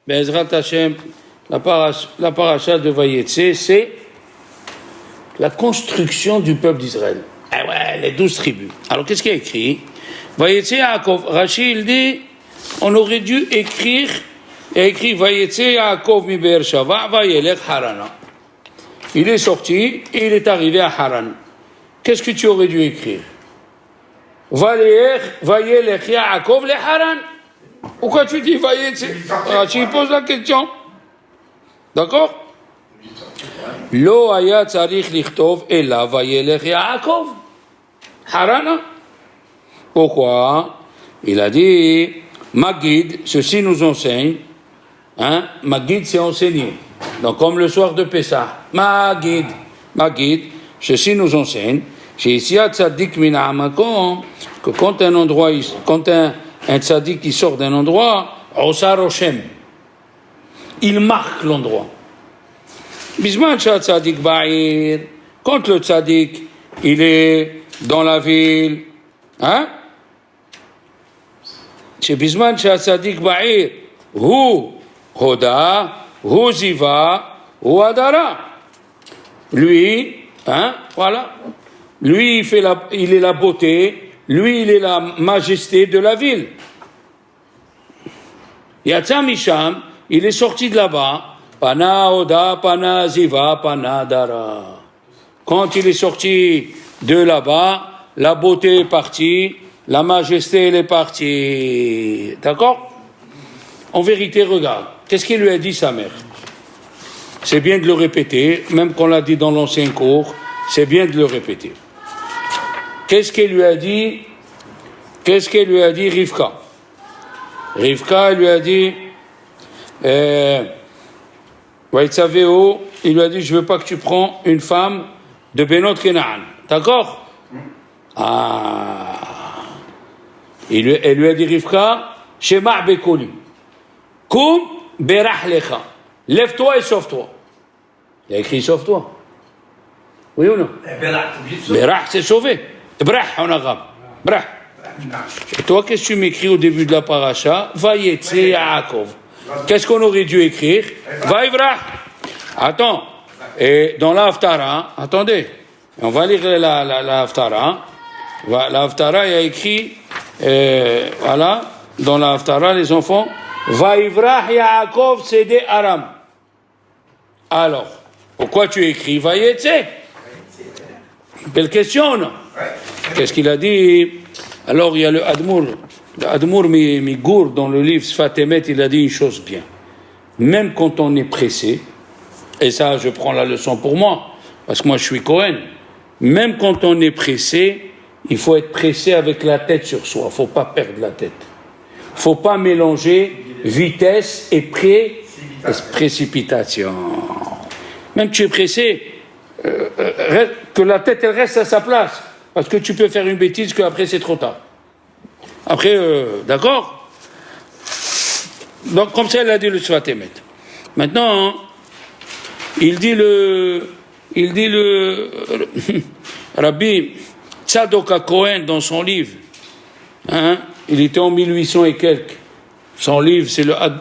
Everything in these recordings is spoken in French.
Be'ezrat Hashem, la paracha de Vayetse, c'est la construction du peuple d'Israël. Eh ouais, les 12 tribus. Alors, qu'est-ce qu'il y a écrit? Vayetse Yaakov. Rashi, il dit, on aurait dû écrire, il a écrit Vayetse Yaakov mi Be'ersheva, Vayelech Harana. Il est sorti et il est arrivé à Haran. Qu'est-ce que tu aurais dû écrire? Vayelech Yaakov le Haran. Pourquoi tu dis Vayetse? Rashi pose la question. D'accord? Lo haya tzarich lichtov ela vayelech Yaakov Harana. Pourquoi? Il a dit Maggid, ceci nous enseigne, hein? Maggid c'est enseigné. Donc comme le soir de Pessah, Maggid, ceci nous enseigne, chez Yisya Tzadik min ha'makom, que quand un tzaddik qui sort d'un endroit, Osa Roshem, il marque l'endroit. Bisman Shah Tzadik Ba'ir, quand le tzaddik, il est dans la ville, hein? Chez Bisman Shah Tzadik Ba'ir, Hu Hoda, Hu Ziva, Hu Adara. Lui, hein, voilà. Lui, il est la beauté, lui, il est la majesté de la ville. Yatsa Misham, il est sorti de là-bas, Pana Oda, Pana Ziva, Pana Dara. Quand il est sorti de là-bas, la beauté est partie, la majesté elle est partie. D'accord? En vérité, regarde, qu'est-ce qu'il lui a dit sa mère? C'est bien de le répéter, même qu'on l'a dit dans l'ancien cours, c'est bien de le répéter. Qu'est-ce qu'il lui a dit? Qu'est-ce qu'il lui a dit Rivka? Rivka lui a dit, Vaïtsaveo, il lui a dit, je veux pas que tu prends une femme de Benot Kenaan. D'accord? Ah. Elle lui a dit, Rivka, Shema Bekoli. Koum Berah Lecha. Lève-toi et sauve-toi. Il a écrit sauve-toi. Oui ou non? Berah, c'est sauvé. Brah, on a Brah. Et toi, qu'est-ce que tu m'écris au début de la paracha? Vayetse Yaakov. Qu'est-ce qu'on aurait dû écrire? Vaïvrah. Attends. Et dans la Haftara, attendez. On va lire la Haftara. La Haftara, il y a écrit, voilà, dans la Haftara, les enfants, Vaïvrah Yaakov Sede Aram. Alors, pourquoi tu écris Vayetse? Belle question, non? Qu'est-ce qu'il a dit? Alors, il y a le Admour Migour, dans le livre Sfat Emet, il a dit une chose bien. Même quand on est pressé, et ça, je prends la leçon pour moi, parce que moi, je suis Cohen, même quand on est pressé, il faut être pressé avec la tête sur soi. Il ne faut pas perdre la tête. Il ne faut pas mélanger vitesse et précipitation. Même tu es pressé, que la tête, elle reste à sa place. Parce que tu peux faire une bêtise qu'après, c'est trop tard. Après, d'accord? Donc, comme ça, il a dit le Sfat Emet. Maintenant, il dit le Rabbi Tzadok Cohen dans son livre, hein, il était en 1800 et quelques. Son livre,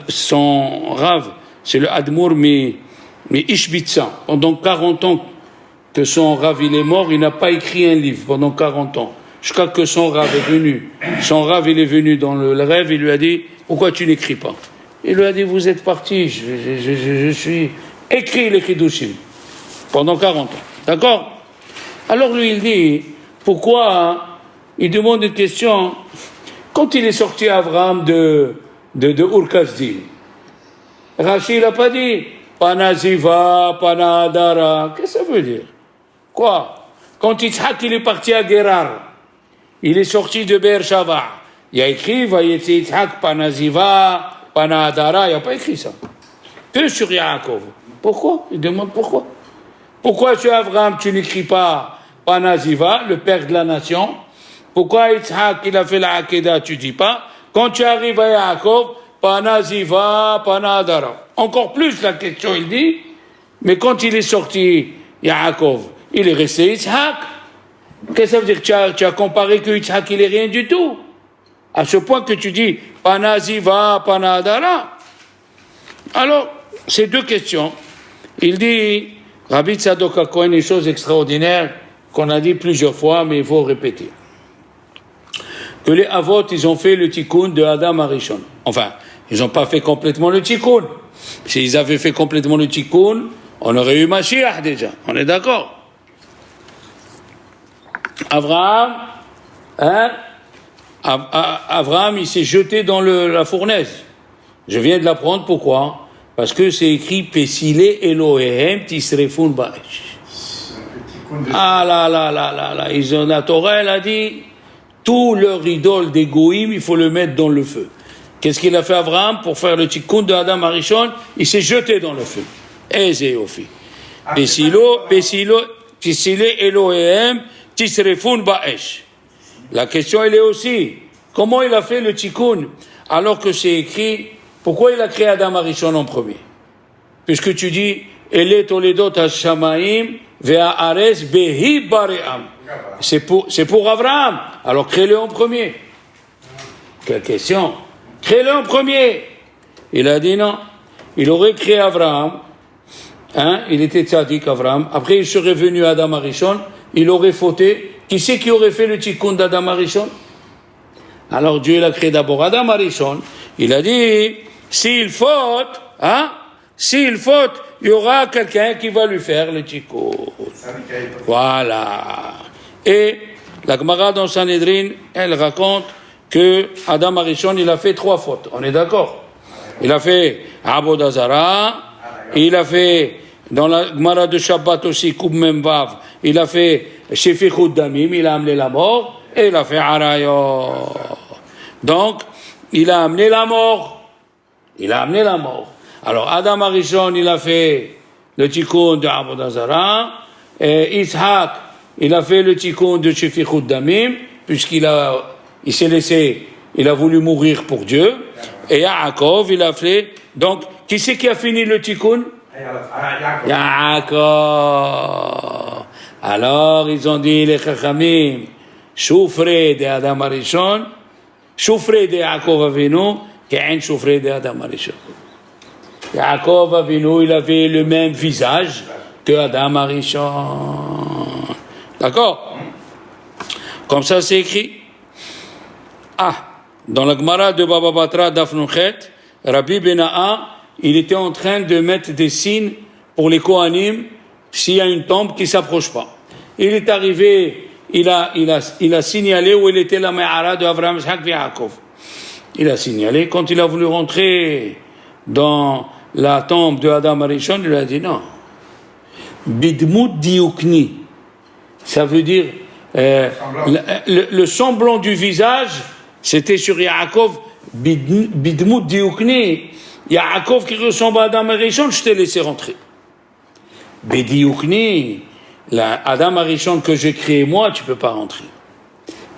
son Rav, c'est le Admour mi Ishbitsa. Pendant 40 ans que son Rav il est mort, il n'a pas écrit un livre pendant 40 ans. Jusqu'à que son Rav est venu. Son Rav il est venu dans le rêve, il lui a dit, pourquoi tu n'écris pas? Il lui a dit, vous êtes parti, je suis écrit les Kiddushim pendant 40 ans. D'accord? Alors lui il dit, pourquoi? Il demande une question. Quand il est sorti Abraham de Ur-Kasdim, Rashi il n'a pas dit Panaziva, Panadara. Qu'est-ce que ça veut dire? Quoi? Quand Yitzhak il est parti à Gerar, il est sorti de Be'ersheva, il y a écrit Vayetse Yitzhak, Panaziva, Panadara, il n'y a pas écrit ça. Que sur Yaakov. Pourquoi? Il demande pourquoi. Pourquoi sur Abraham tu n'écris pas Panaziva, le père de la nation? Pourquoi Yitzhak il a fait la Hakeda, tu dis pas? Quand tu arrives à Yaakov, Panaziva, Panadara. Encore plus la question, il dit, mais quand il est sorti, Yaakov, il est resté Yitzhak. Qu'est-ce que ça veut dire? Tu as comparé que Yitzhak, il est rien du tout. À ce point que tu dis, Panaziva, Panadara. Alors, ces deux questions, il dit, Rabbi Tzadok HaKohen, une chose extraordinaire qu'on a dit plusieurs fois, mais il faut répéter. Que les Avot, ils ont fait le tikkun de Adam Arishon. Enfin, ils n'ont pas fait complètement le tikkun. S'ils avaient fait complètement le tikkun, on aurait eu Mashiach déjà. On est d'accord? Abraham, Abraham, il s'est jeté dans la fournaise. Je viens de l'apprendre, pourquoi? Parce que c'est écrit Pesile Elohehem Tisrefun Ba'esh. Ah là, la Torah, elle a dit tout leur idole des goïms, il faut le mettre dans le feu. Qu'est-ce qu'il a fait Abraham pour faire le tikkun de Adam Arishon? Il s'est jeté dans le feu. Ezéophi. Pesile Elohehem Tisrefun Ba'esh. La question, elle est aussi, comment il a fait le tikkun alors que c'est écrit, pourquoi il a créé Adam Arishon en premier? Puisque tu dis, Ele Toledot HaShamayim Ve'haaretz Behi Bare'am. C'est pour Abraham. Alors crée-le en premier. Quelle question? Crée-le en premier. Il a dit non. Il aurait créé Abraham. Il était tzaddik Abraham. Après, il serait venu Adam Arishon. Il aurait fauté. Qui c'est qui aurait fait le tikkun d'Adam Arishon? Alors Dieu l'a créé d'abord Adam Arishon. Il a dit, s'il faute, il y aura quelqu'un qui va lui faire le tikkun. Voilà. Et la Gemara dans Sanhedrin, elle raconte que Adam Arishon, il a fait 3 fautes. On est d'accord? Il a fait Abod Hazara, il a fait, dans la Gemara de Shabbat aussi, Koub Memvav, il a fait Shefichut Damim, il a amené la mort, et il a fait Arayot. Donc, il a amené la mort. Alors, Adam Arishon, il a fait le tikkun de Abod Hazara, et Ishaq, il a fait le tikkun de Shefichut Damim, puisqu'il s'est laissé, il a voulu mourir pour Dieu, et Yaakov, il a fait, donc, qui c'est qui a fini le tikkun? Yaakov. Alors, ils ont dit, les Chachamim, Choufré de Adam Arishon, Choufré de Yaakov Avinu, qu'un Choufré de Adam Arishon. Yaakov Avinu, il avait le même visage que Adam Arishon. D'accord? Comme ça, c'est écrit. Dans la Gemara de Baba Batra d'Afnuchet, Rabbi Bena'a, il était en train de mettre des signes pour les Kohanim s'il y a une tombe qui ne s'approche pas. Il est arrivé, il a signalé où il était la Me'ara de Avraham, Ishaq et Yaakov. Il a signalé, quand il a voulu rentrer dans la tombe de Adam Arishon, il a dit non. Bidmut diukni. Ça veut dire le semblant du visage, c'était sur Yaakov, Bidmut diukni. Yaakov qui ressemble à Adam Arishon, je t'ai laissé rentrer. Bidioukni, Adam Arishon que j'ai créé moi, tu peux pas rentrer.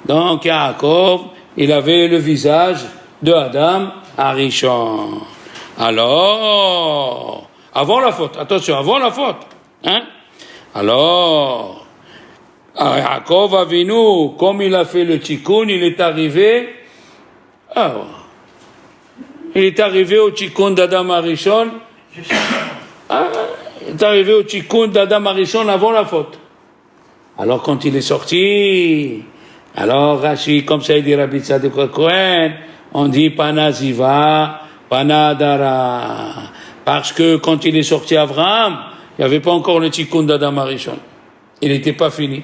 Donc Yaakov, il avait le visage de Adam Arishon. Alors, avant la faute, attention, avant la faute, Alors, Yaakov Avinu, comme il a fait le tikkun, il est arrivé au tikkun d'Adam Arishon. Il est arrivé au tikkun d'Adam Arishon avant la faute. Alors quand il est sorti, alors Rashi, comme ça il dit Rabbi Tzadok HaKohen, on dit Panaziva, Panadara. Parce que quand il est sorti Abraham, il n'y avait pas encore le tikkun d'Adam Arishon. Il n'était pas fini.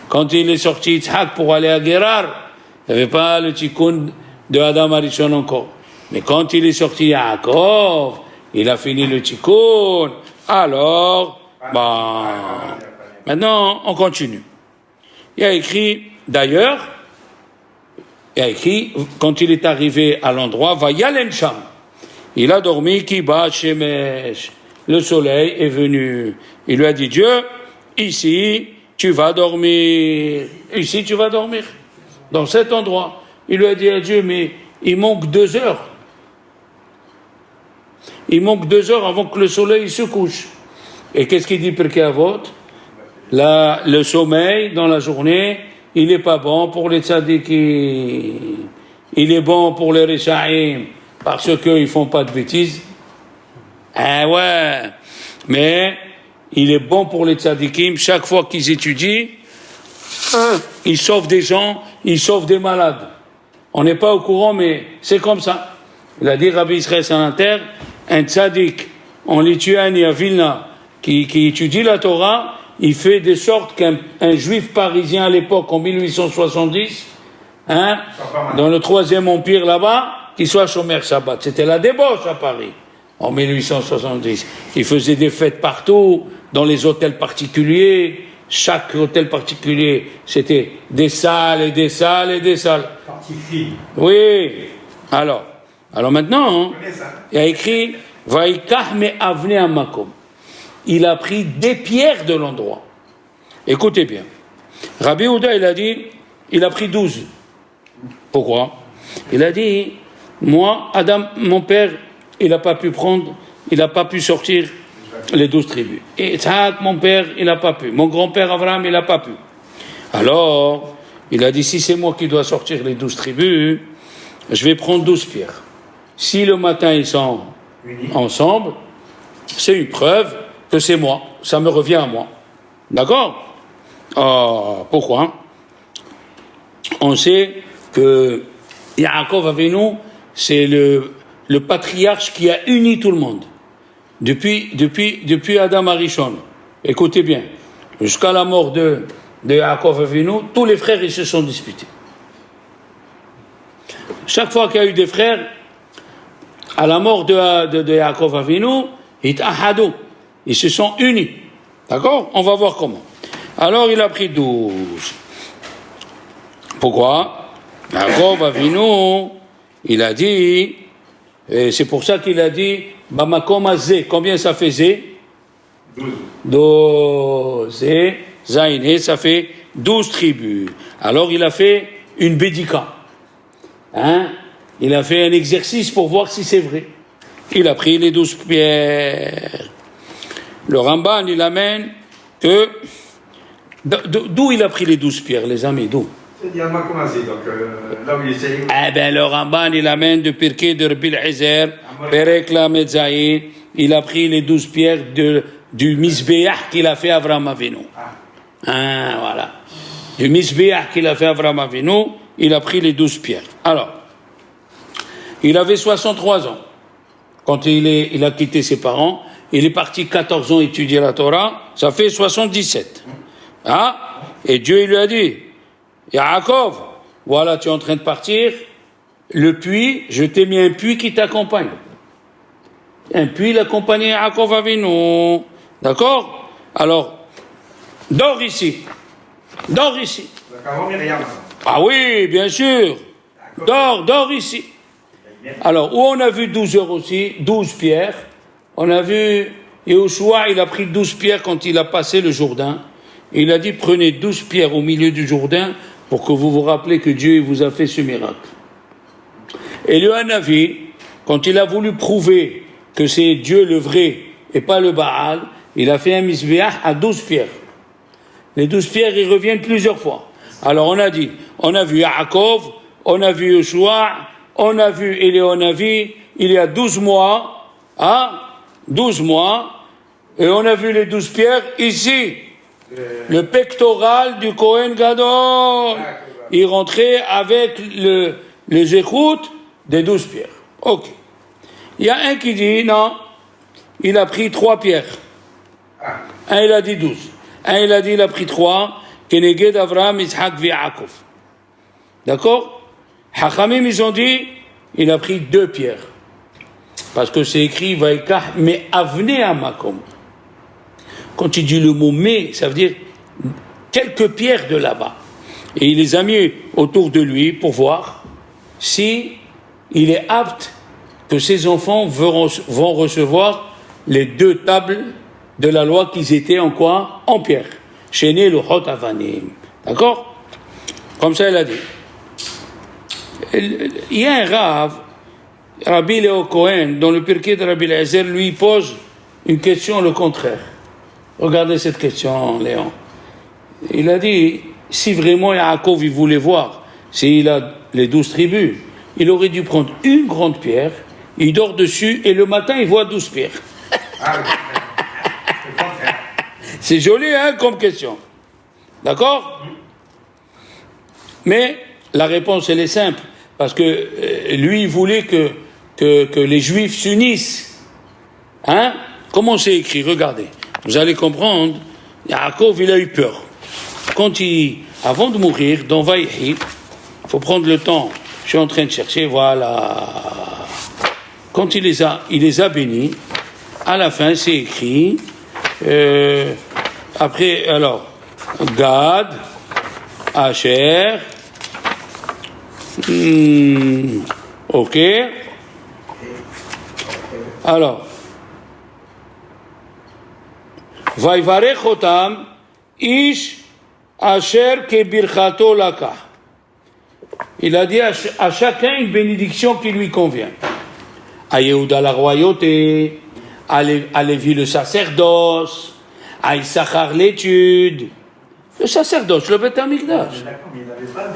Quand il est sorti Yitzhak pour aller à Gerar, il n'y avait pas le tikkun de Adam Arishon encore. Mais quand il est sorti Yaakov, il a fini le tikkun. Alors, maintenant, on continue. Il y a écrit, d'ailleurs, quand il est arrivé à l'endroit, Vayalen Sham, il a dormi, Kiba Shemesh, le soleil est venu. Il lui a dit, Dieu, ici, tu vas dormir. Ici, tu vas dormir. Dans cet endroit. Il lui a dit à Dieu, mais il manque 2 heures. Il manque 2 heures avant que le soleil se couche. Et qu'est-ce qu'il dit Pirkei Avot? Le sommeil dans la journée, il n'est pas bon pour les tzadikim. Il est bon pour les Rishaïm parce qu'ils ne font pas de bêtises. Ah ouais, mais il est bon pour les tzadikim, chaque fois qu'ils étudient, ils sauvent des gens, ils sauvent des malades. On n'est pas au courant, mais c'est comme ça. Il a dit Rabbi Israël Salanter, un tzadik en Lituanie, à Vilna, qui étudie la Torah, il fait de sorte qu'un juif parisien à l'époque, en 1870, dans le troisième empire là-bas, qu'il soit Shomer Shabbat. C'était la débauche à Paris, en 1870. Il faisait des fêtes partout, dans les hôtels particuliers. Chaque hôtel particulier, c'était des salles et des salles et des salles. Oui. Alors maintenant, il a écrit Vaikah me avne amakom. Il a pris des pierres de l'endroit. Écoutez bien. Rabbi Houda, il a dit, il a pris 12. Pourquoi? Il a dit, moi, Adam, mon père, il n'a pas pu prendre, il n'a pas pu sortir les 12 tribus. Et Isaac, mon père, il n'a pas pu. Mon grand-père Abraham, il n'a pas pu. Alors, il a dit, si c'est moi qui dois sortir les 12 tribus, je vais prendre 12 pierres. Si le matin ils sont ensemble, c'est une preuve que c'est moi. Ça me revient à moi. D'accord? Pourquoi? On sait que Yaakov Avinu, c'est le patriarche qui a uni tout le monde. Depuis Adam Arishon. Écoutez bien. Jusqu'à la mort de Yaakov Avinu, tous les frères, ils se sont disputés. Chaque fois qu'il y a eu des frères, à la mort de Yaakov Avinu, ils se sont unis. D'accord? On va voir comment. Alors, il a pris 12. Pourquoi? Yaakov Avinu, il a dit, et c'est pour ça qu'il a dit, Bamakom Azé, combien ça faisait? 12. Zaïné, ça fait 12 tribus. Alors, il a fait une bédika. Il a fait un exercice pour voir si c'est vrai. Il a pris les 12 pierres. Le Ramban, il amène que... D'où il a pris les 12 pierres, les amis? D'où? C'est donc là où il essaye. Le Ramban, il amène de Pirkei de Rabbi Eliezer, Perek Lamed Zayin. Il a pris les 12 pierres du Misbéach qu'il a fait Avraham Avinu. Voilà. Du Misbéach qu'il a fait Avraham Avinu, il a pris les 12 pierres. Alors, il avait 63 ans quand il a quitté ses parents. Il est parti 14 ans étudier la Torah, ça fait 77. Et Dieu il lui a dit, Yaakov, voilà, tu es en train de partir, le puits, je t'ai mis un puits qui t'accompagne. Un puits l'accompagnait Yaakov Avinu. D'accord? Alors, dors ici. Dors ici. Ah oui, bien sûr. Dors ici. Alors, où on a vu 12 heures aussi, 12 pierres, on a vu Yehoshua, il a pris 12 pierres quand il a passé le Jourdain. Il a dit, prenez 12 pierres au milieu du Jourdain pour que vous vous rappelez que Dieu vous a fait ce miracle. Et le Hanavi, quand il a voulu prouver que c'est Dieu le vrai et pas le Baal, il a fait un misbéach à 12 pierres. Les 12 pierres, ils reviennent plusieurs fois. Alors on a dit, on a vu Yaakov, on a vu Yehoshua, on a vu Éléonavi, il y a 12 mois, 12 mois, et on a vu les 12 pierres ici. Le pectoral du Kohen Gadol. Il rentrait avec les écoutes des 12 pierres. Ok. Il y a un qui dit, non, il a pris 3 pierres. Un, il a dit 12. Un, il a dit, il a pris 3. Keneged Avraham, Yitzhak, Yaakov. D'accord? Hachamim, ils ont dit, il a pris 2 pierres. Parce que c'est écrit, Vaikah, mais avenez à Makom. Quand il dit le mot mais, ça veut dire quelques pierres de là-bas. Et il les a mis autour de lui pour voir si il est apte que ses enfants vont recevoir les 2 tables de la loi qu'ils étaient en quoi? En pierre. Chéné le Hot Avanim. D'accord? Comme ça, il a dit. Il y a un Rav, Rabbi Léo Cohen, dans le Pirkei de Rabbi Eliezer, lui pose une question le contraire. Regardez cette question, Léon. Il a dit, si vraiment Yaakov il voulait voir s'il a les 12 tribus, il aurait dû prendre une grande pierre, il dort dessus et le matin il voit 12 pierres. Ah oui. Le contraire. C'est joli, hein, comme question. D'accord? Mais la réponse, elle est simple. Parce que lui, il voulait que les Juifs s'unissent. Hein? Comment c'est écrit? Regardez. Vous allez comprendre. Yaakov, il a eu peur. Avant de mourir, dans Vaïhi, il faut prendre le temps. Je suis en train de chercher, voilà. Quand il les a bénis, à la fin, c'est écrit, après, alors, Gad, Asher, ok. Alors, Vaivarech otam, ish asher kebirchato laka. Il a dit à chacun une bénédiction qui lui convient. À Yehuda la royauté, à Lévi le sacerdoce, à Issachar l'étude. Le sacerdoce, le Beth Amikdash. D'accord, mais il n'avait pas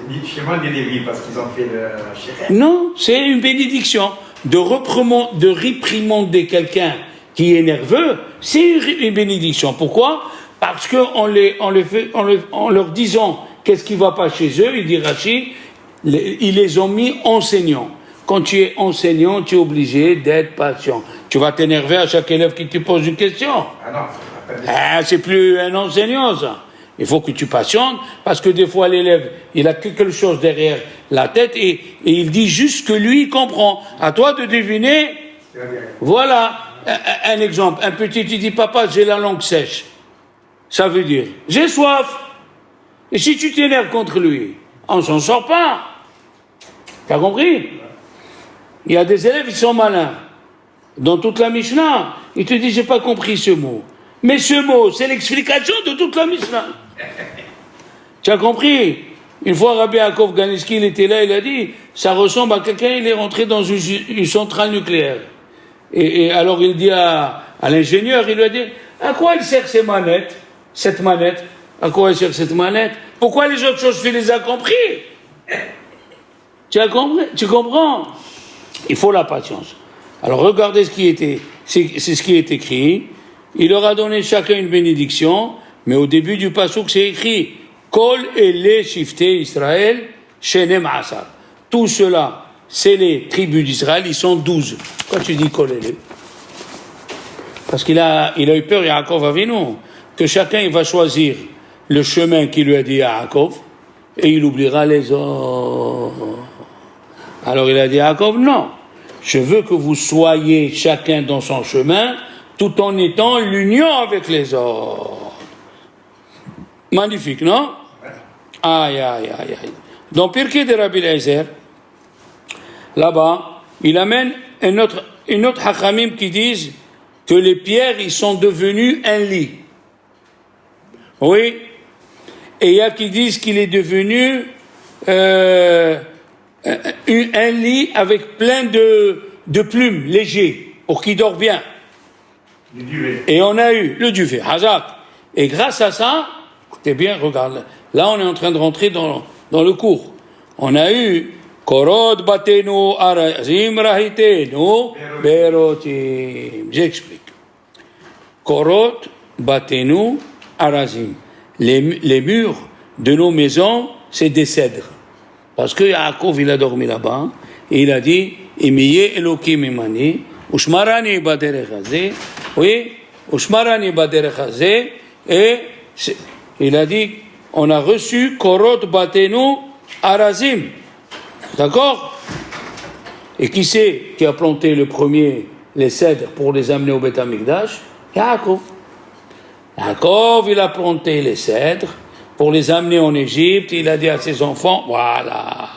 ni chez moi ni Lévi parce qu'ils ont fait le Shechem. Non, c'est une bénédiction. De réprimander quelqu'un qui est nerveux, c'est une bénédiction. Pourquoi? Parce qu'en leur disant qu'est-ce qui ne va pas chez eux, il dit Rachid, ils les ont mis enseignants. Quand tu es enseignant, tu es obligé d'être patient. Tu vas t'énerver à chaque élève qui te pose une question. Ah non, C'est plus un enseignant, ça. Il faut que tu patientes, parce que des fois, l'élève, il a quelque chose derrière la tête et il dit juste que lui, il comprend. À toi de deviner. Voilà un exemple. Un petit, il dit, papa, j'ai la langue sèche. Ça veut dire, j'ai soif. Et si tu t'énerves contre lui, on s'en sort pas. T'as compris? Il y a des élèves qui sont malins. Dans toute la Mishnah, ils te disent, j'ai pas compris ce mot. Mais ce mot, c'est l'explication de toute la Mishnah. Tu as compris? Une fois, Rabbi Yaakov Ganiski, il était là, il a dit, ça ressemble à quelqu'un, il est rentré dans une centrale nucléaire. Et alors il dit à l'ingénieur, il lui a dit, à quoi il sert cette manette? À quoi il sert cette manette? Pourquoi les autres choses, tu les as compris? Tu as compris? Tu comprends? Il faut la patience. Alors regardez c'est ce qui est écrit. Il leur a donné chacun une bénédiction, mais au début du passouk c'est écrit Kol ele shifté Israël shenem asar. Tout cela, c'est les tribus d'Israël, ils sont 12. Pourquoi tu dis Kol ele? Parce qu'il a eu peur, Yaakov Avinu, que chacun il va choisir le chemin qu'il lui a dit à Yaakov, et il oubliera les autres. Alors il a dit à Yaakov, non, je veux que vous soyez chacun dans son chemin, tout en étant l'union avec les autres. Magnifique, non? Aïe, aïe, aïe, aïe. Dans Pirkei de Rabbi Eliezer, là-bas, il amène une autre hachamim qui disent que les pierres, ils sont devenus un lit. Oui. Et il y a qui disent qu'il est devenu un lit avec plein de plumes légers pour qu'il dort bien. du duvet. Et on a eu le duvet, Hazak. Et grâce à ça, écoutez bien, regarde, là on est en train de rentrer dans le cours. On a eu Korod batenu arazim rahitenu berotim. J'explique. Korod batenu arazim. Les murs de nos maisons, c'est des cèdres. Parce que Yaakov, il a dormi là-bas, et il a dit, Imiye Elokim imani, Ushmarani baderech hazeh, oui, Ushmarani baderech hazeh, et il a dit, on a reçu Korot batenu arazim. D'accord? Et qui c'est qui a planté le premier les cèdres pour les amener au Beth Amikdash? Yaakov. Yaakov, il a planté les cèdres pour les amener en Égypte. Il a dit à ses enfants, voilà.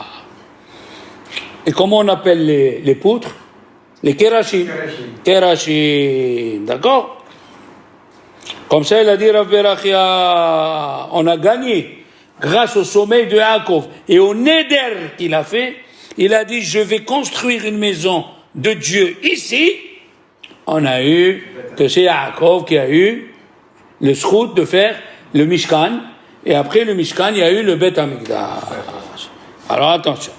Et comment on appelle les poutres? Les Kerashim. Kerashim. D'accord? Comme ça, il a dit, Rav Berachia, on a gagné grâce au sommeil de Yaakov et au neder qu'il a fait. Il a dit, je vais construire une maison de Dieu ici. On a eu que c'est Yaakov qui a eu le zchut de faire le Mishkan, et après le Mishkan, il y a eu le Beth Amikdash. Alors attention.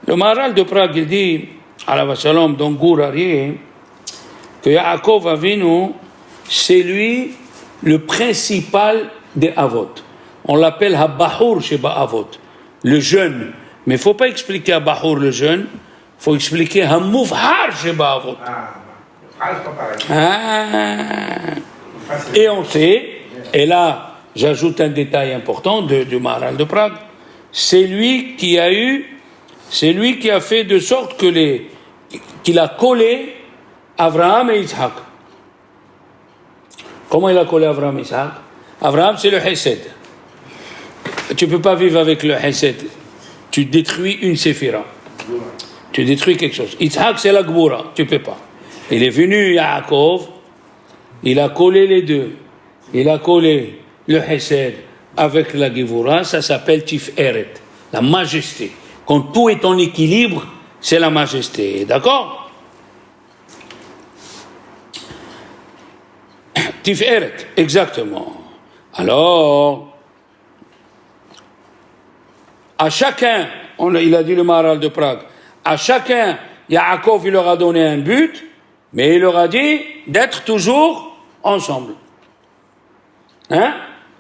Le Maharal de Prague, il dit, à la Shalom, dans Gour Aryeh, que Yaakov Avinu, c'est lui le principal des Avot. On l'appelle Habahur chez Ba'avot, le jeune. Mais il ne faut pas expliquer Habahur le jeune, il faut expliquer Hamoufhar chez Ba'avot. Et on sait, et là j'ajoute un détail important du Maharal de Prague, c'est lui qui a fait de sorte qu'il a collé Abraham et Isaac. Comment il a collé Abraham et Isaac? Abraham, c'est le Hesed. Tu ne peux pas vivre avec le Hesed. Tu détruis une séphira. Tu détruis quelque chose. Isaac, c'est la Gboura. Tu ne peux pas. Il est venu, Yaakov, il a collé les deux. Il a collé le Hesed avec la Geboura. Ça s'appelle Tiferet, la majesté. Quand tout est en équilibre, c'est la majesté. D'accord? Tiferet, exactement. Alors, à chacun, il a dit le Maharal de Prague, à chacun, Yaakov, il leur a donné un but, mais il leur a dit d'être toujours ensemble. Hein?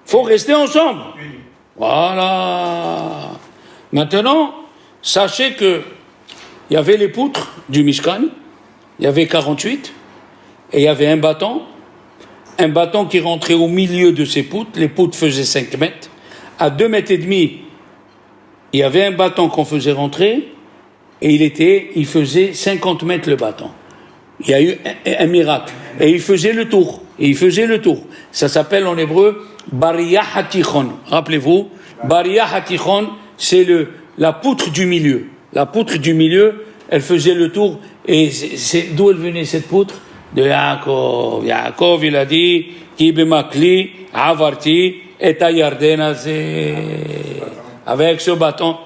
Faut rester ensemble. Voilà. Maintenant, sachez que il y avait les poutres du Mishkan, il y avait 48, et il y avait un bâton qui rentrait au milieu de ces poutres. Les poutres faisaient 5 mètres. À 2 mètres et demi, il y avait un bâton qu'on faisait rentrer, et il faisait 50 mètres le bâton. Il y a eu un miracle. Et il faisait le tour. Ça s'appelle en hébreu Bariyah Hatichon. Rappelez-vous, Bariyah Hatichon, c'est la poutre du milieu. La poutre du milieu, elle faisait le tour. Et c'est d'où elle venait cette poutre? De Yaakov. Yaakov, il a dit Ki bemakli avarti et ayarden azeh. Avec ce bâton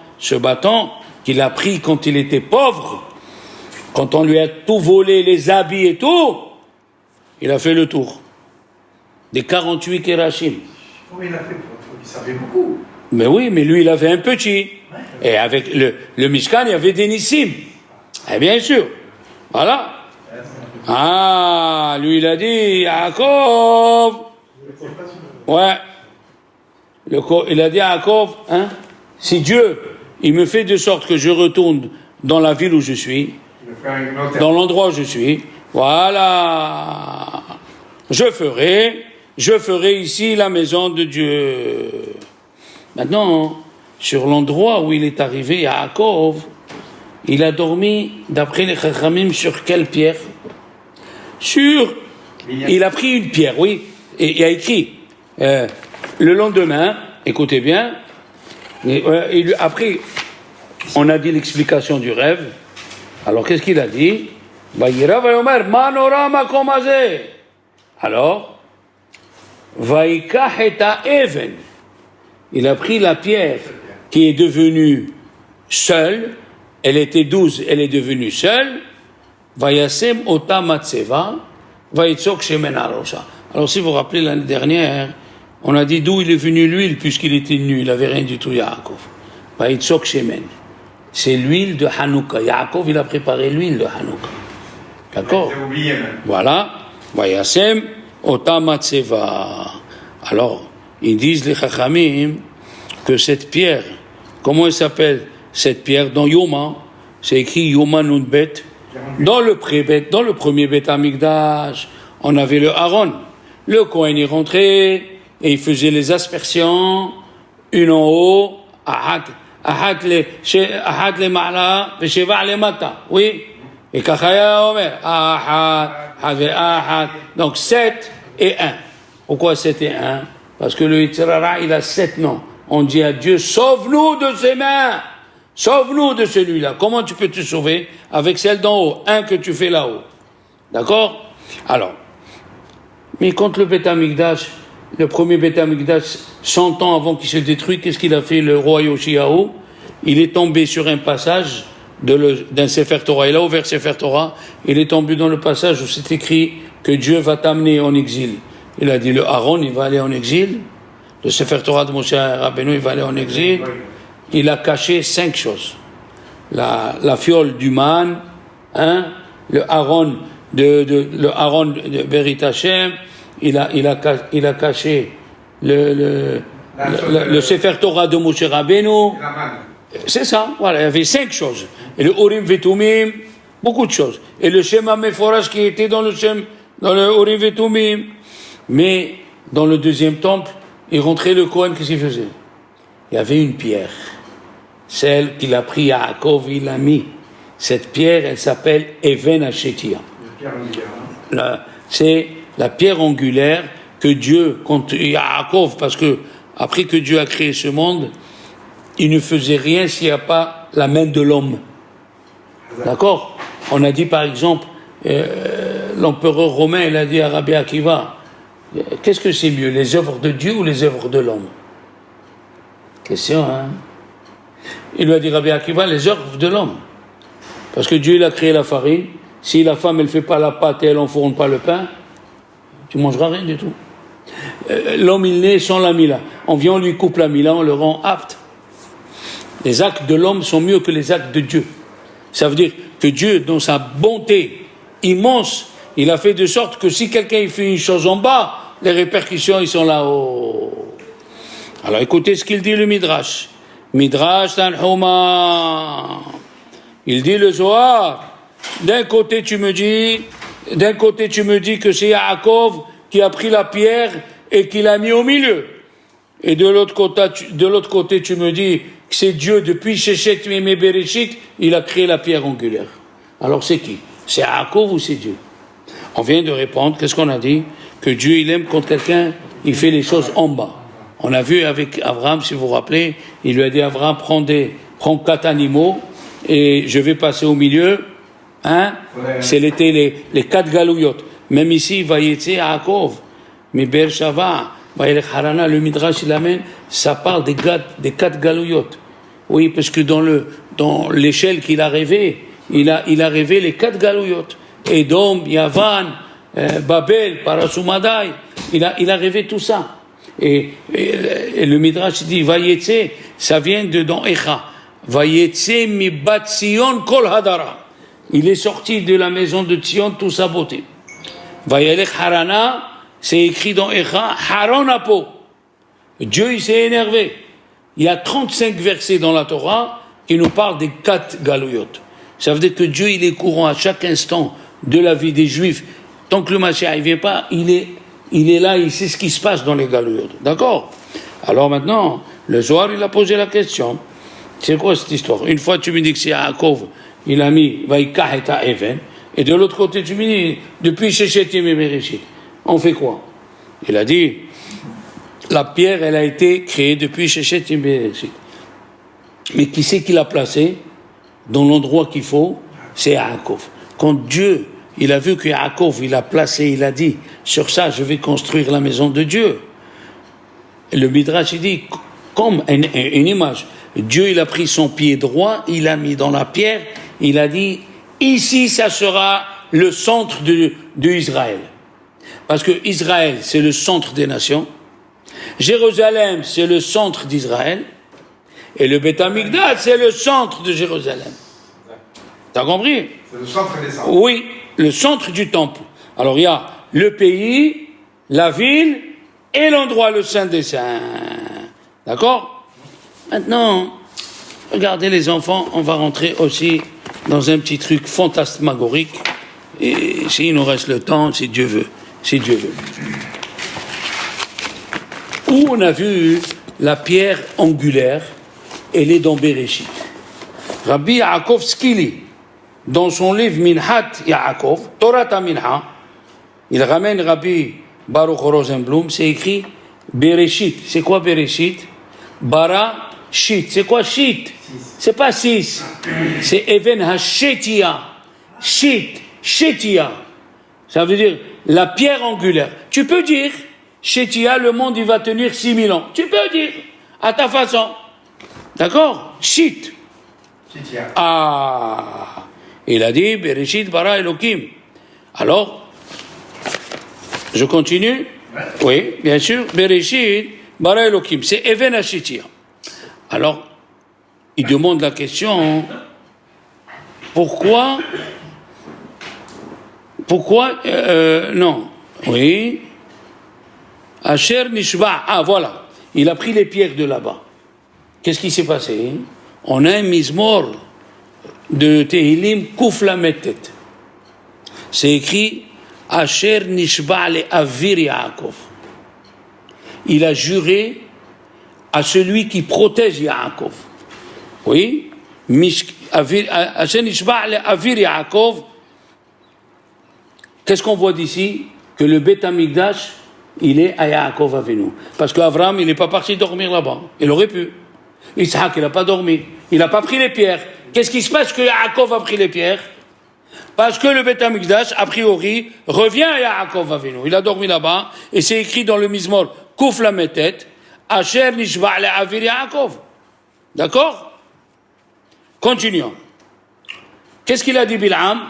qu'il a pris quand il était pauvre, quand on lui a tout volé, les habits et tout, il a fait le tour des 48 Kerachim. Comment il a fait? Il savait beaucoup. Mais oui, mais lui, il avait un petit. Et avec le Mishkan, il y avait des Nissim. Et bien sûr. Voilà. Ah, lui, il a dit, Yaakov. Ouais. Il a dit à Yaakov, hein, si Dieu, il me fait de sorte que je retourne dans la ville où je suis, dans l'endroit où je suis, voilà. Je ferai ici la maison de Dieu. Maintenant, sur l'endroit où il est arrivé, Yaakov, il a dormi, d'après les Chachamim, sur quelle pierre? Il a pris une pierre, oui, et il a écrit, le lendemain, écoutez bien, après, on a dit l'explication du rêve. Alors, qu'est-ce qu'il a dit? Alors, Vaikach et Even. Il a pris la pierre qui est devenue seule. Elle était 12, elle est devenue seule. Vayasem ota matseva, vayitzok shemen arosha. Alors, si vous vous rappelez l'année dernière, on a dit d'où il est venu l'huile, puisqu'il était nu, il n'avait rien du tout, Yaakov. Vayitzok shemen. C'est l'huile de Hanouka. Yaakov, il a préparé l'huile de Hanouka. D'accord? Voilà. Vayasem ota matseva. Alors, ils disent les Chachamim que cette pierre, comment elle s'appelle cette pierre? Dans Yoma, c'est écrit Yoma Nunbet. Dans le premier Bet Amikdash, on avait le Aaron. Le Kohen est rentré et il faisait les aspersions, une en haut, Ahat le Ma'la, Vesheva le Mata. Oui. Et Kachaya Omer, Ahat. Donc 7 et 1. Pourquoi 7 et 1? Parce que le Yitzhara, il a 7 noms. On dit à Dieu, sauve-nous de ses mains. Sauve-nous de celui-là. Comment tu peux te sauver? Avec celle d'en haut. Un que tu fais là-haut. D'accord? Alors. Mais quand le Beth Amikdash, le premier Beth Amikdash, 100 ans avant qu'il se détruise, qu'est-ce qu'il a fait le roi Yoshiaou? Il est tombé sur un passage d'un Sefer Torah. Il a ouvert Sefer Torah. Il est tombé dans le passage où c'est écrit que Dieu va t'amener en exil. Il a dit, le Aaron, il va aller en exil. Le Sefer Torah de Moshe Rabbeinu, il va aller en exil. Il a caché 5 choses. La fiole du man, hein, le Aaron, le Aaron de Berit Hashem, il a caché le Sefer Torah de Moshe Rabbeinu. C'est ça, voilà, il y avait 5 choses. Et le Urim Vetumim, beaucoup de choses. Et le Shema Meforash qui était dans le Urim Vetumim. Mais dans le deuxième temple, il rentrait le Kohen, qu'est-ce qu'il faisait? Il y avait une pierre. Celle qu'il a pris à Yaakov, il l'a mis. Cette pierre, elle s'appelle Even Hashetia. C'est la pierre angulaire que Dieu, quand Yaakov, parce que après que Dieu a créé ce monde, il ne faisait rien s'il n'y a pas la main de l'homme. D'accord? On a dit par exemple, l'empereur romain, il a dit à Rabbi Akiva, qu'est-ce que c'est mieux, les œuvres de Dieu ou les œuvres de l'homme? Question, hein? Il lui a dit, Rabbi Akiva, les œuvres de l'homme. Parce que Dieu, il a créé la farine. Si la femme, elle ne fait pas la pâte et elle n'enfourne pas le pain, tu ne mangeras rien du tout. L'homme, il naît sans la mila. On vient, on lui coupe la mila, on le rend apte. Les actes de l'homme sont mieux que les actes de Dieu. Ça veut dire que Dieu, dans sa bonté immense, il a fait de sorte que si quelqu'un il fait une chose en bas, les répercussions, ils sont là-haut. Alors écoutez ce qu'il dit le Midrash. Midrash Tanhuma. Il dit le Zohar. D'un côté tu me dis que c'est Yaakov qui a pris la pierre et qui l'a mis au milieu. Et de l'autre côté tu me dis que c'est Dieu depuis Shechet Mimei Bereshit, il a créé la pierre angulaire. Alors c'est qui? C'est Yaakov ou c'est Dieu? On vient de répondre, qu'est-ce qu'on a dit? Que Dieu il aime quand quelqu'un il fait les choses en bas. On a vu avec Abraham, si vous vous rappelez, il lui a dit Abraham, prends 4 animaux et je vais passer au milieu. Hein? C'était les 4 galouyotes. Même ici, Vayetse Yaakov, mais Beershava, Vayelech Harana, le Midrash il amène, ça parle des 4 galouyotes. Oui, parce que dans l'échelle qu'il a rêvé, il a rêvé les 4 galouyotes. Edom, Yavan, Babel, Parasumadai, il a rêvé tout ça. Et le Midrash dit Vayetse, ça vient de dans Echa. Vayetse mi bat Sion kol hadara. Il est sorti de la maison de Sion toute sa beauté. Vayelech Harana, c'est écrit dans Echa, Haron Apo. Dieu il s'est énervé. Il y a 35 versets dans la Torah qui nous parlent des 4 galouyotes. Ça veut dire que Dieu il est courant à chaque instant de la vie des Juifs. Tant que le Mashiach ne vient pas, il est là, il sait ce qui se passe dans les galouyotes. D'accord? Alors maintenant, le Zohar, il a posé la question. C'est quoi cette histoire? Une fois, tu me dis que c'est Yaakov, il a mis Vaikah et Even, et de l'autre côté, tu me dis, depuis Shechet Mimei Bereshit, on fait quoi? Il a dit, la pierre, elle a été créée depuis Shechet Mimei Bereshit. Mais qui c'est qui l'a placée dans l'endroit qu'il faut? C'est Yaakov. Quand Dieu, il a vu que Yaakov, il a placé, il a dit, sur ça, je vais construire la maison de Dieu. Et le Midrash, il dit, comme une image, Dieu, il a pris son pied droit, il l'a mis dans la pierre, il a dit, ici, ça sera le centre de Israël. Parce que Israël, c'est le centre des nations. Jérusalem, c'est le centre d'Israël. Et le Beth Amikdash, c'est le centre de Jérusalem. T'as compris? C'est le centre des centres. Oui, le centre du temple. Alors il y a le pays, la ville et l'endroit, le Saint des Saints. D'accord? Maintenant, regardez les enfants, on va rentrer aussi dans un petit truc fantasmagorique. Et s'il nous reste le temps, si Dieu veut. Si Dieu veut. Où on a vu la pierre angulaire, elle est dans Bereshit. Rabbi Yaakov Skili, dans son livre Minhat Yaakov, Torah Minha, il ramène Rabbi Baruch Rosenblum, c'est écrit Bereshit. C'est quoi Bereshit? Bara Shit. C'est quoi Shit? C'est pas 6. C'est Even Hashetia. Shit. Shetia. Ça veut dire la pierre angulaire. Tu peux dire, Shetia, le monde il va tenir 6000 ans. Tu peux dire, à ta façon. D'accord? Shit. Shetia. Ah. Il a dit, Bereshit bara Elohim. Alors, je continue? Oui, bien sûr. Bereshit bara Elohim. C'est Even Hashetia. Alors, il demande la question, pourquoi Pourquoi non. Oui. Asher Nishba. Ah, voilà. Il a pris les pierres de là-bas. Qu'est-ce qui s'est passé? On a un mizmor de Tehilim Kouflametet. C'est écrit Asher Nishba le Avir Yaakov. Il a juré à celui qui protège Yaakov. Oui? Asher Nishba le Avir Yaakov. Qu'est-ce qu'on voit d'ici? Que le Beth Amikdash, il est à Yaakov Avinu. Parce qu'Abraham, il n'est pas parti dormir là-bas. Il aurait pu. Isaac, il n'a pas dormi. Il n'a pas pris les pierres. Qu'est-ce qui se passe que Yaakov a pris les pierres? Parce que le Beth Amikdash, a priori, revient à Yaakov Avinu. Il a dormi là-bas, et c'est écrit dans le Mizmor, Kouf la Metet, Asher Nishba le Avir Yaakov. D'accord? Continuons. Qu'est-ce qu'il a dit Bil'am?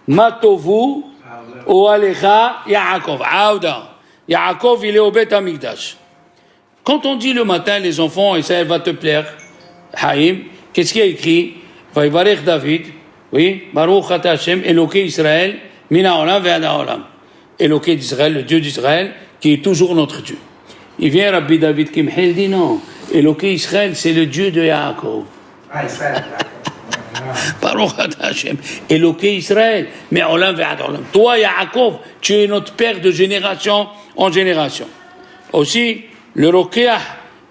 Matovu ou Alecha Yaakov. Aouda. Yaakov, il est au Beth Amikdash. Quand on dit le matin, les enfants, et ça va te plaire, Haïm, qu'est-ce qu'il y a écrit? Vaïvarech David, oui, Baruch Ata Hashem, Eloké Israël, Mina Olam Ve'ada Olam. Eloké d'Israël, le Dieu d'Israël, qui est toujours notre Dieu. Il vient Rabbi David Kimhel, dit non, Eloké Israël, c'est le Dieu de Yaakov. Ah, Israël, Baruch Ata Hashem, Eloké Israël, mais Olam Ve'ada Olam. Toi, Yaakov, tu es notre père de génération en génération. Aussi, le Rokéah,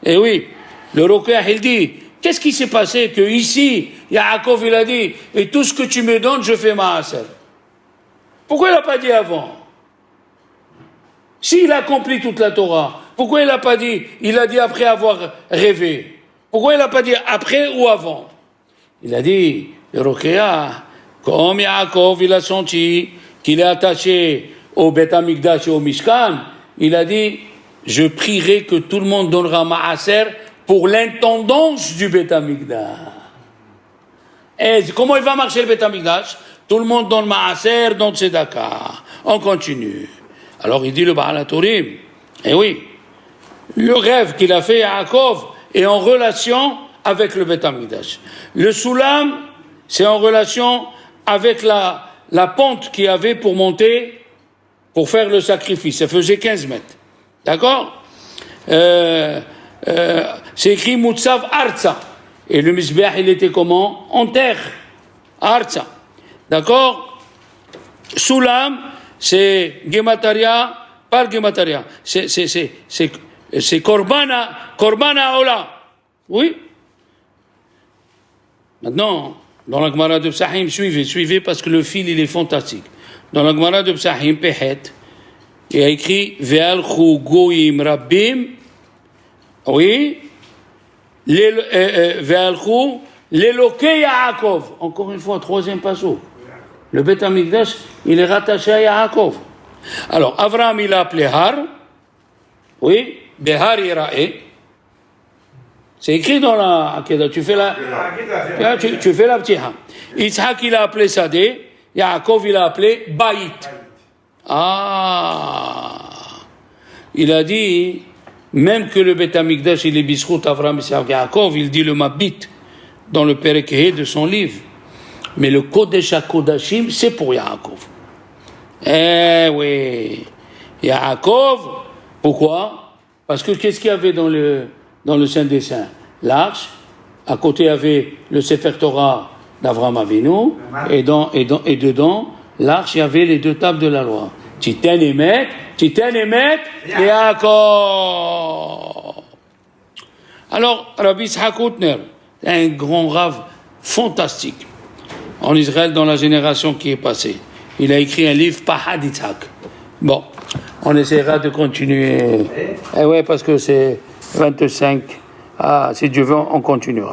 eh oui, le Rokéah, il dit, qu'est-ce qui s'est passé que ici, Yaakov, il a dit, et tout ce que tu me donnes, je fais Maaser. Pourquoi il n'a pas dit avant? S'il a accompli toute la Torah, pourquoi il n'a pas dit, il a dit après avoir rêvé? Pourquoi il n'a pas dit après ou avant? Il a dit, le Rokéah, comme Yaakov, il a senti qu'il est attaché au Beth Amikdash et au Mishkan, il a dit, je prierai que tout le monde donnera Maaser pour l'intendance du Beth Amikdash. Et comment il va marcher le Beth Amikdash? Tout le monde donne Maaser, donne Tzedaka. On continue. Alors il dit le Baal HaTurim, eh oui, le rêve qu'il a fait à Yaakov est en relation avec le Beth Amikdash. Le Soulam, c'est en relation avec la pente qu'il y avait pour monter, pour faire le sacrifice. Ça faisait 15 mètres. D'accord? C'est écrit Moutsav Arza. Et le Mizbeach, il était comment? En terre. Arza. D'accord? Soulam, c'est Gemataria, par Gemataria. C'est Korbana Ola. Oui? Maintenant, dans la Gemara de Psahim, suivez parce que le fil, il est fantastique. Dans la Gemara de Psahim, Pehet, il a écrit Ve'alchu goyim rabbim, oui, Ve'alchu l'Eloké Yaakov. Encore une fois, troisième passage. Le Beth Amikdash, il est rattaché à Yaakov. Alors, Avraham, il a appelé Har, oui, Behar Yirae. C'est écrit dans la Akedah, tu fais la ptiha. Yitzhak, il a appelé Sadeh, Yaakov, il a appelé Baït. Ah, il a dit, même que le Beth Amikdash, il est Bisrout Avraham Yitzhak Yaakov, il dit le Mabit dans le Perek de son livre. Mais le Kodesh HaKodashim, c'est pour Yaakov. Eh oui, Yaakov, pourquoi? Parce que qu'est-ce qu'il y avait dans le Saint des Saints? L'arche, à côté il y avait le Sefer Torah d'Avraham Avinu, et dedans, l'arche, il y avait les deux tables de la loi. Titen Emet, Yaakov. Alors, Rabbi Yitzhak Hutner, un grand rave fantastique en Israël dans la génération qui est passée. Il a écrit un livre, Pahad Yitzhak. Bon, on essaiera de continuer. Eh ouais, parce que c'est 25. Ah, si Dieu veut, on continuera.